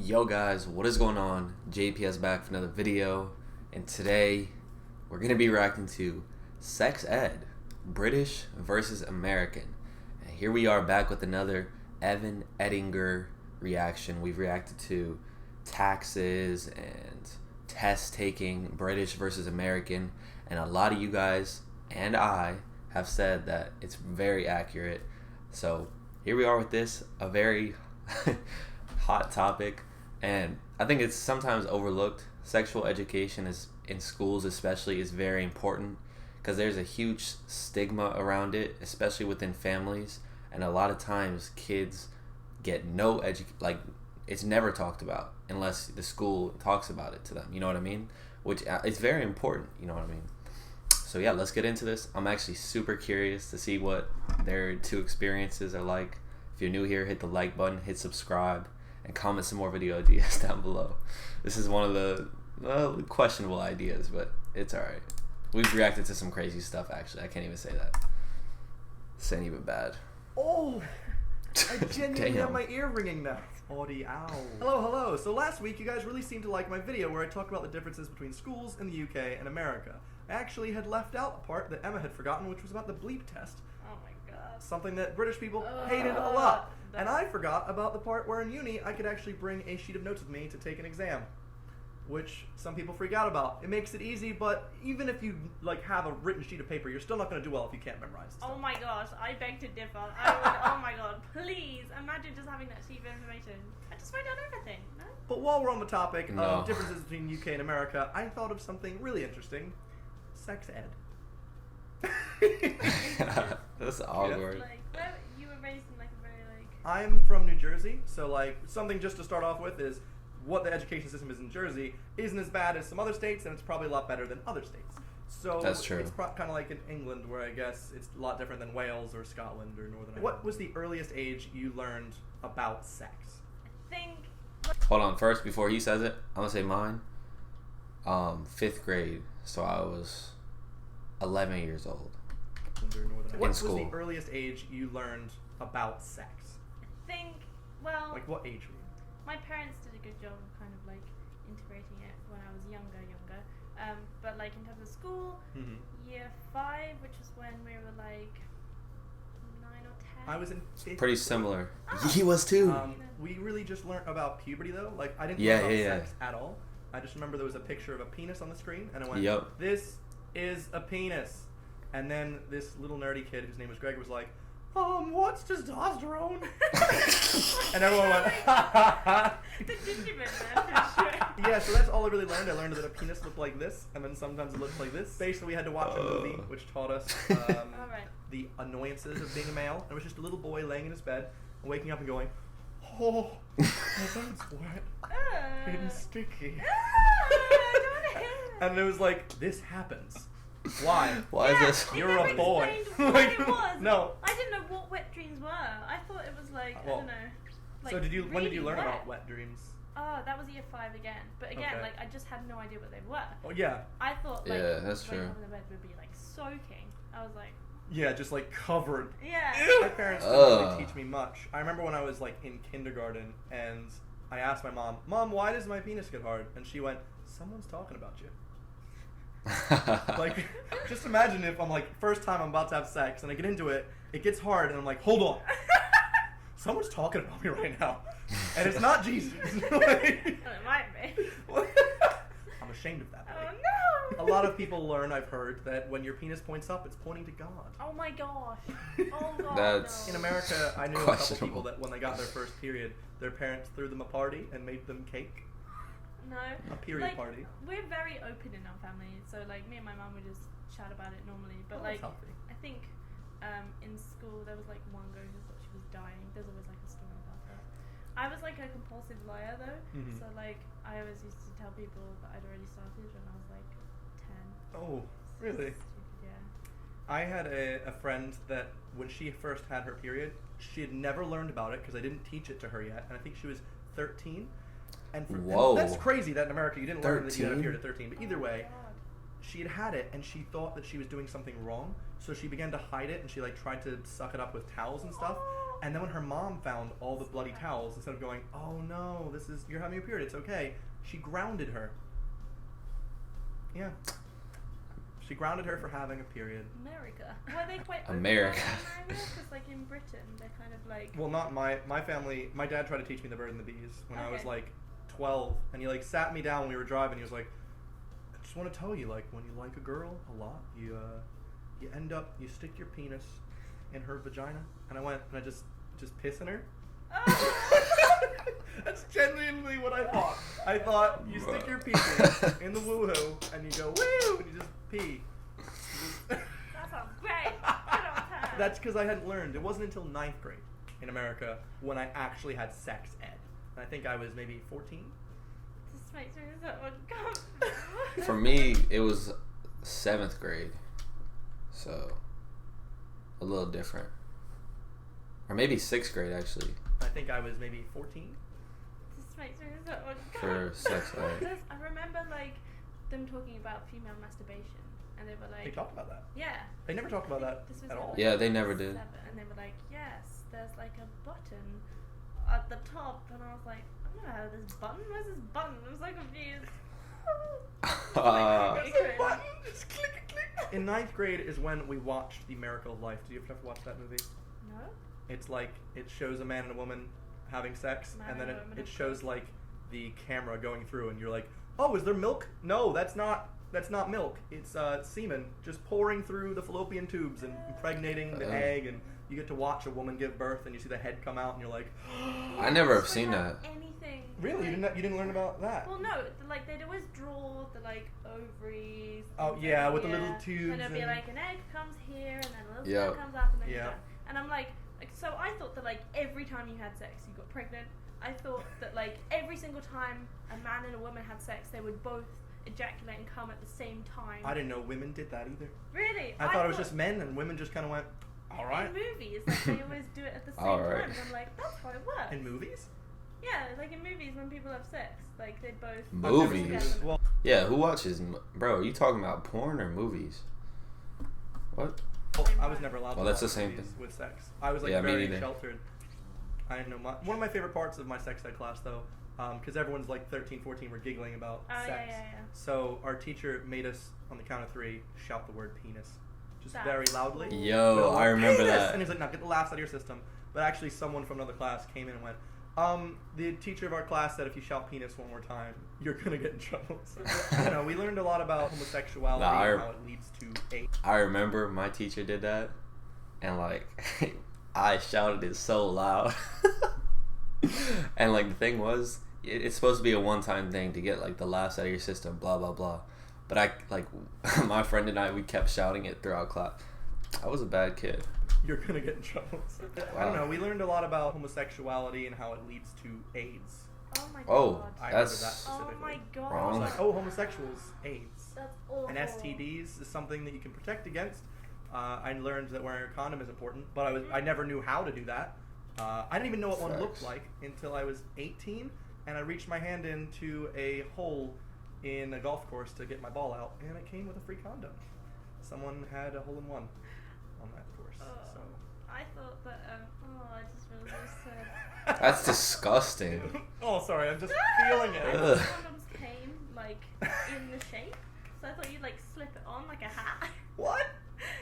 Yo guys, what is going on? JPS back for another video, and today we're going to be reacting to Sex Ed, British versus American. And here we are back with another Evan Edinger reaction. We've reacted to taxes and test taking, British versus American, and a lot of you guys and I have said that it's very accurate. So here we are with this, a very hot topic, and I think it's sometimes overlooked. Sexual education is in schools especially is very important because there's a huge stigma around it, especially within families, and a lot of times kids get no it's never talked about unless the school talks about it to them, you know what I mean? Which is very important, you know what I mean? So yeah, let's get into this. I'm actually super curious to see what their two experiences are like. If you're new here, hit the like button, hit subscribe, and comment some more video ideas down below. This is one of the questionable ideas, but it's alright. We've reacted to some crazy stuff, actually. I can't even say that. This ain't even bad. Oh! I genuinely have my ear ringing now. Audie, ow. Hello. So last week, you guys really seemed to like my video where I talked about the differences between schools in the UK and America. I actually had left out a part that Emma had forgotten, which was about the bleep test. Oh my god. Something that British people hated a lot. And I forgot about the part where in uni, I could actually bring a sheet of notes with me to take an exam, which some people freak out about. It makes it easy, but even if you have a written sheet of paper, you're still not going to do well if you can't memorize it. Oh my gosh, I beg to differ. Oh my god, please imagine just having that sheet of information. I just write down everything, no? But while we're on the topic of differences between UK and America, I thought of something really interesting. Sex ed. That's awkward. Where you were raised in a very I'm from New Jersey, so something just to start off with is what the education system is in Jersey isn't as bad as some other states, and it's probably a lot better than other states. So that's true. It's kind of like in England, where I guess it's a lot different than Wales or Scotland or Northern Ireland. What was the earliest age you learned about sex? I think. Hold on, first, before he says it, I'm gonna say mine. 5th grade, so I was 11 years old. What was the earliest age you learned about sex? I think, well... what age were you? My parents did a good job of kind of integrating it when I was younger. But in terms of school, year 5, which is when we were 9 or 10. I was in 5th Pretty similar. He was too. We really just learned about puberty though. I didn't learn about sex at all. I just remember there was a picture of a penis on the screen, and I went, "This is a penis." And then this little nerdy kid, whose name was Greg, was like, "What's testosterone?" And everyone went, The gingerbread man, for sure. Yeah, so that's all I really learned. I learned that a penis looked like this, and then sometimes it looked like this. Basically, we had to watch a movie which taught us the annoyances of being a male. And it was just a little boy laying in his bed, and waking up and going, "Oh, my bed's wet and sticky." And it was like, this happens. Why? Why is this? You're a boy. What it was. No. I didn't know what wet dreams were. I thought it was I don't know. So when did you learn wet. about wet dreams? Oh, that was year 5 again. But again, I just had no idea what they were. Oh yeah. I thought yeah, that's true. waking up in the bed would be soaking. I was like. Yeah, just covered. Yeah. My parents didn't really teach me much. I remember when I was in kindergarten, and I asked my mom, "Why does my penis get hard?" And she went, "Someone's talking about you." Just imagine if I'm first time I'm about to have sex, and I get into it, it gets hard, and I'm like, "Hold on, someone's talking about me right now," and it's not Jesus. It might be. I'm ashamed of that. Oh no! A lot of people learn, I've heard, that when your penis points up, it's pointing to God. Oh my gosh! Oh god! That's in America, I knew a couple people that when they got their first period, their parents threw them a party and made them cake. No. A period party. We're very open in our family, so me and my mum would just chat about it normally. But that's healthy. I think in school there was one girl who thought she was dying. There's always a story about that. I was a compulsive liar though, so I always used to tell people that I'd already started when I was 10. Oh, really? Stupid, yeah. I had a friend that when she first had her period, she had never learned about it because I didn't teach it to her yet, and I think she was 13. And that's crazy that in America you didn't learn that you had a period at 13. But either way, she had it, and she thought that she was doing something wrong, so she began to hide it, and she tried to suck it up with towels and stuff. And then when her mom found all the bloody towels, instead of going, oh no, you're having a period, it's okay, she grounded her. Yeah. She grounded her for having a period. America. Were they quite America? Because like in Britain, they're kind of like... Well, not my family. My dad tried to teach me the bird and the bees when I was like 12. And he like sat me down when we were driving. He was like, I just want to tell you, like, when you like a girl a lot, you stick your penis in her vagina. And I went, and I just piss in her. That's genuinely what I thought. I thought you stick your penis in the woohoo and you go woo and you just pee. That sounds great. Good old time. That's because I hadn't learned. It wasn't until 9th grade in America when I actually had sex ed. And I think I was maybe 14. This makes me so uncomfortable. For me, it was 7th grade, so a little different, or maybe 6th grade actually. I think I was maybe 14. This makes me so uncomfortable. For sex ed. I remember like them talking about female masturbation, and they were like, They talked about that. yeah. They never talked about that This was at all. like Yeah, they never did. 7, and they were like, yes, there's like a button at the top, and I was like, I've never heard of this button. Where's this button? I was so confused. There's a button. Just click, click. In 9th grade is when we watched The Miracle of Life. Did you ever watch that movie? No. It's like it shows a man and a woman having sex, and then it shows like the camera going through, and you're like, oh, is there milk? No, that's not milk. It's semen just pouring through the fallopian tubes and impregnating the egg, and you get to watch a woman give birth, and you see the head come out, and you're like, I never have seen that. Anything. Really? Like, you didn't learn about that? Well, no. Like they'd always draw the like ovaries. Oh yeah, with the little tubes. And it'd be like an egg comes here, and then a little Yeah. egg comes up, and then Yeah. you're done. And I'm like, so I thought that like every time you had sex, you got pregnant. I thought that like every single time a man and a woman had sex, they would both ejaculate and come at the same time. I didn't know women did that either. Really? I thought it was just men, and women just kind of went, all right. In movies, like they always do it at the same All right. time. And I'm like, that's how it works. In movies? Yeah, like in movies when people have sex, like they both. Movies? Well, Yeah, who watches? Bro, are you talking about porn or movies? What? I was never allowed to that's watch the same movies thing. with sex. I was like Yeah, me very neither. sheltered. I didn't know much. One of my favorite parts of my sex ed class, though, because everyone's like 13, 14 were giggling about Oh, sex. yeah. So our teacher made us, on the count of 3, shout the word penis. Just That's very loudly. cool. Yo, We're all I remember "Penis!" that. And he's like, now get the laughs out of your system. But actually someone from another class came in and went, the teacher of our class said if you shout penis one more time, you're going to get in trouble. So, we learned a lot about homosexuality and how it leads to AIDS. I remember my teacher did that, and like I shouted it so loud. And like the thing was, it's supposed to be a one-time thing to get like the laughs out of your system, blah blah blah. But I like my friend and I, we kept shouting it throughout class. I was a bad kid. You're gonna get in trouble. So, I don't know. We learned a lot about homosexuality and how it leads to AIDS. Oh my Oh, god. I that's remember that specifically. Oh my god. I wrong. was like, oh, homosexuals, AIDS. That's awful. And STDs is something that you can protect against. I learned that wearing a condom is important, but I never knew how to do that. I didn't even know what one looked like until I was 18, and I reached my hand into a hole in a golf course to get my ball out, and it came with a free condom. Someone had a hole-in-one on that course. So. I thought that, I just feel so sad. That's disgusting. Oh, sorry, I'm just feeling it. Ugh. Condoms came, like, in the shape, so I thought you'd, like, slip it on like a hat. What?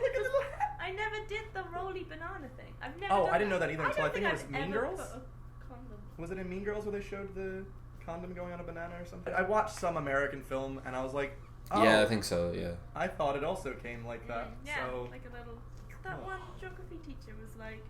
Look at the little hat. I never did the roly banana thing. I've never Oh, done I didn't know that either until I don't think it was I've Mean ever Girls? put a condom. Was it in Mean Girls where they showed the condom going on a banana or something? I watched some American film, and I was like, oh, Yeah, I think so. Yeah. I thought it also came like that. Yeah, So like a little. That one geography teacher was like,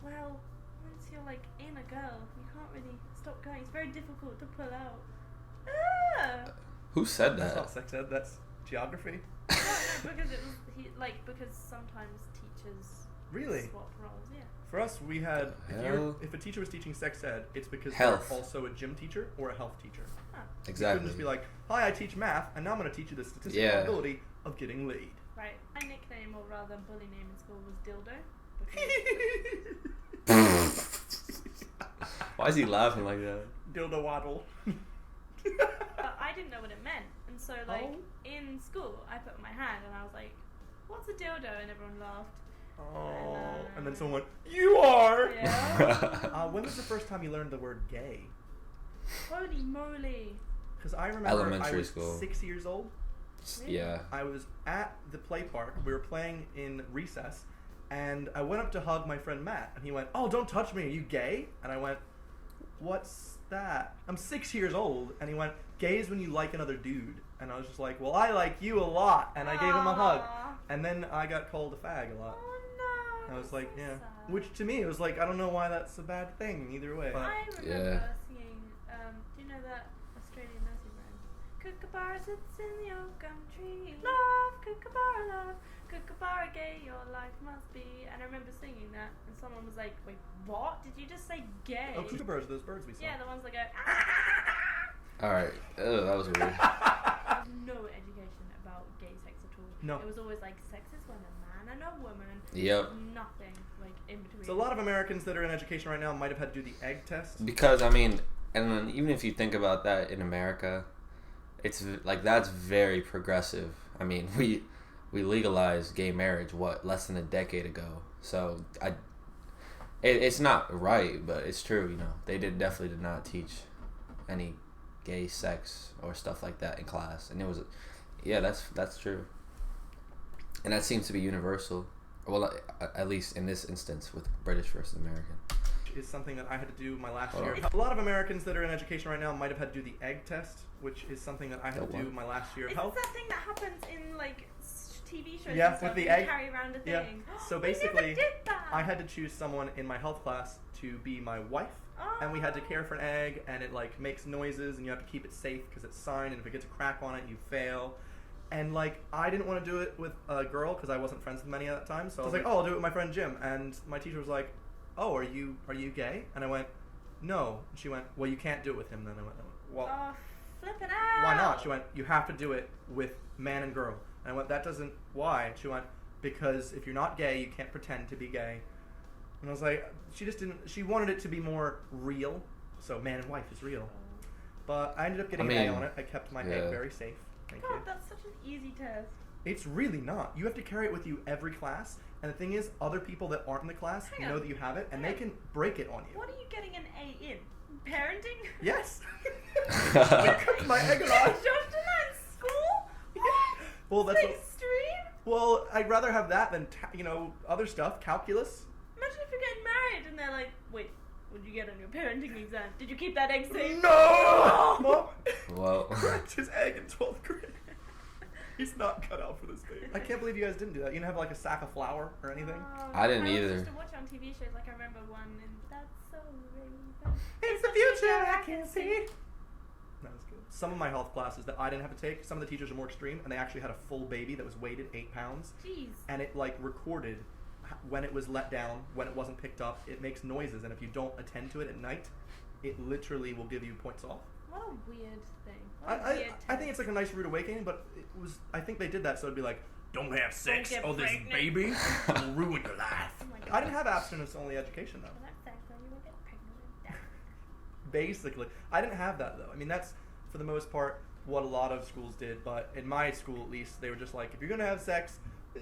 well, once you're like in a girl, you can't really stop going. It's very difficult to pull out. Ah! Who said that's that? not sex ed, that's geography. No, because it was because sometimes teachers Really? swap roles. Yeah. For us, we had, Hell. if a teacher was teaching sex ed, it's because Health. they're also a gym teacher or a health teacher. Huh. You Exactly. couldn't just be like, hi, I teach math, and now I'm going to teach you the statistical Yeah. probability of getting laid. Right. My nickname, or rather bully name in school, was Dildo. Why is he laughing like that? Dildo waddle. But I didn't know what it meant, and so like Oh. in school, I put my hand and I was like, "What's a dildo?" and everyone laughed. Oh, and then someone went, "You are." Yeah. When was the first time you learned the word gay? Holy moly! Because I remember Elementary I was school. 6 years old. Really? Yeah. I was at the play park. We were playing in recess, and I went up to hug my friend Matt, and he went, "Oh, don't touch me. Are you gay?" And I went, "What's that?" I'm 6 years old, and he went, "Gay is when you like another dude." And I was just like, "Well, I like you a lot," and I gave him a hug. And then I got called a fag a lot. Oh no! I was like, so yeah. sad. Which to me, it was like, I don't know why that's a bad thing either way. I remember singing, do you know that Australian nursery rhyme? Kookaburra sits in the oak gum tree. Love, kookaburra, love. Kookaburra gay, your life must be. And I remember singing that, and someone was like, wait, what? Did you just say gay? Oh, kookaburras are those birds we saw. Yeah, the ones that go, ah! Alright. Oh, that was weird. There was no education about gay sex at all. No. It was always like, sex is when a man and a woman. Yep. Nothing, like, in between. So a lot of Americans that are in education right now might have had to do the egg test. Because, I mean, and then even if you think about that in America, it's like that's very progressive. I mean, we legalized gay marriage, less than a decade ago. So it's not right, but it's true, you know. They definitely did not teach any gay sex or stuff like that in class. And it was, yeah, that's true. And that seems to be universal. Well, at least in this instance with British versus American. Is something that I had to do my last year. A lot of Americans that are in education right now might have had to do the egg test, which is something that I had to do my last year of Is health. that thing that happens in like TV shows? Yeah, and stuff, with the you egg. carry around a thing. Yeah. So basically, I never did that. I had to choose someone in my health class to be my wife, and we had to care for an egg, and it like makes noises, and you have to keep it safe because it's signed, and if it gets a crack on it, you fail. And like, I didn't want to do it with a girl because I wasn't friends with many at that time. So I was like, "Oh, I'll do it with my friend Jim." And my teacher was like, "Oh, are you gay?" And I went, "No." And she went, "Well, you can't do it with him then." I went, "Well, oh, flipping out. why not?" She went, "You have to do it with man and girl." And I went, "That doesn't. Why?" And she went, "Because if you're not gay, you can't pretend to be gay." And I was like, she just didn't. She wanted it to be more real. So man and wife is real. But I ended up getting an A on it. I kept my egg very safe. Thank you. That's such an easy test. It's really not. You have to carry it with you every class. And the thing is, other people that aren't in the class know that you have it, and they can break it on you. What are you getting an A in? Parenting? Yes. I kept my egg on. Don't do that in school? Well, that's extreme. Well, I'd rather have that than other stuff. Calculus. Imagine if you're getting married and they're like, wait, what did you get on your parenting exam? Did you keep that egg safe? No! Mom Well, cracked his egg in 12th grade. He's not cut out for this baby. I can't believe you guys didn't do that. You didn't have like a sack of flour or anything? I didn't either. I used to watch on TV shows. Like I remember one, and that's so Raven. It's the future I can see. That was good. Some of my health classes that I didn't have to take, some of the teachers are more extreme, and they actually had a full baby that was weighted 8 pounds. Jeez. And it like recorded when it was let down, when it wasn't picked up. It makes noises, and if you don't attend to it at night, it literally will give you points off. What a weird thing. I think it's like a nice rude awakening, but it was. I think they did that so it'd be like, don't have sex Don't get or this pregnant. baby will ruin your life. Oh my God. I didn't have abstinence-only education though. Don't have sex or you will get pregnant and die. Basically, I didn't have that though. I mean, that's for the most part what a lot of schools did, but in my school at least, they were just like, if you're gonna have sex,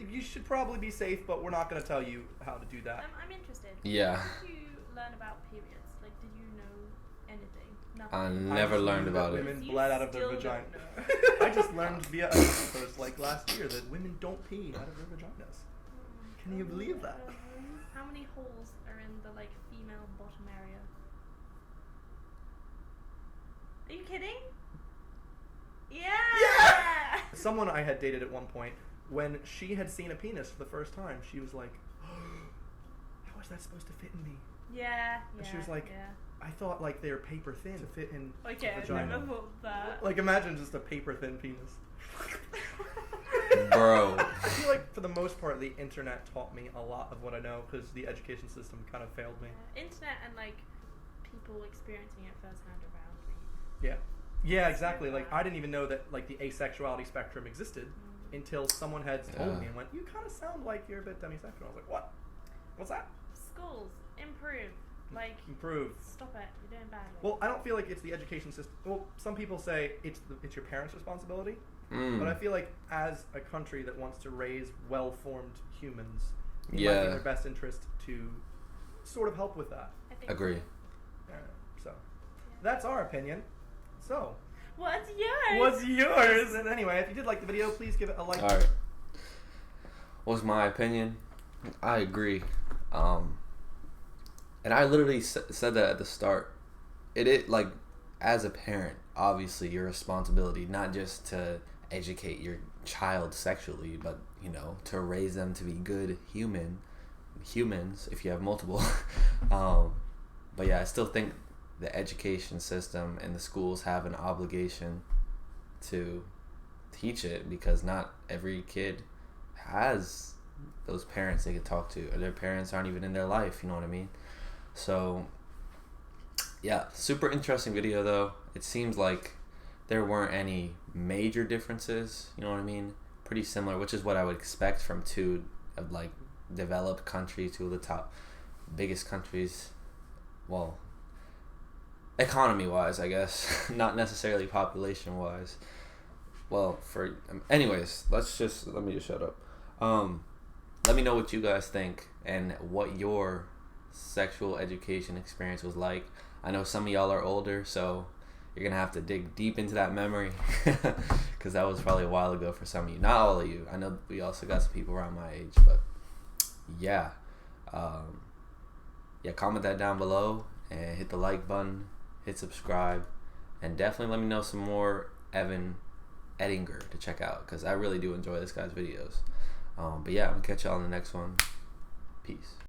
you should probably be safe, but we're not gonna tell you how to do that. I'm interested. Yeah. How did you learn about periods? Like, did you know anything? I Nothing. never just learned knew about that it. women You bled out of their still vagina. don't know. I just learned via a news post like last year that women don't pee out of their vaginas. Can you believe that? How many holes are in the like female bottom area? Are you kidding? Yeah. Someone I had dated at one point, when she had seen a penis for the first time, she was like, how is that supposed to fit in me? Yeah. And she was like, yeah. I thought like they were paper thin to fit in Okay, a I vagina. never thought that. Like imagine just a paper thin penis. Bro. I feel like for the most part the internet taught me a lot of what I know because the education system kind of failed me. Internet and like people experiencing it firsthand around me. Yeah. Yeah, exactly. Like I didn't even know that like the asexuality spectrum existed until someone had told me and went, "You kind of sound like you're a bit demisexual." I was like, "What? What's that?" Schools improve. Like Improve. stop it. You're doing badly. Well, I don't feel like it's the education system. Well, some people say it's your parents' responsibility, but I feel like as a country that wants to raise well-formed humans, It might be in their best interest to sort of help with that. I think Agree. So that's our opinion. So what's yours? What's yours? And anyway, if you did like the video, please give it a like. All right. What's my opinion? I agree. And I literally said that at the start. It like, as a parent, obviously your responsibility not just to educate your child sexually, but to raise them to be good humans if you have multiple. But yeah, I still think the education system and the schools have an obligation to teach it, because not every kid has those parents they can talk to, or their parents aren't even in their life, you know what I mean? So yeah, super interesting video though. It seems like there weren't any major differences, you know what I mean? Pretty similar, which is what I would expect from two of like developed countries, two of the top biggest countries, well, economy wise, I guess, not necessarily population wise. Well, anyways, let me just shut up. Let me know what you guys think and what your sexual education experience was like. I know some of y'all are older, so you're gonna have to dig deep into that memory, because that was probably a while ago for some of you. Not all of you. I know we also got some people around my age, but yeah. Comment that down below and hit the like button, hit subscribe, and definitely let me know some more Evan Ettinger to check out, because I really do enjoy this guy's videos. But yeah, I'm gonna catch y'all on the next one. Peace.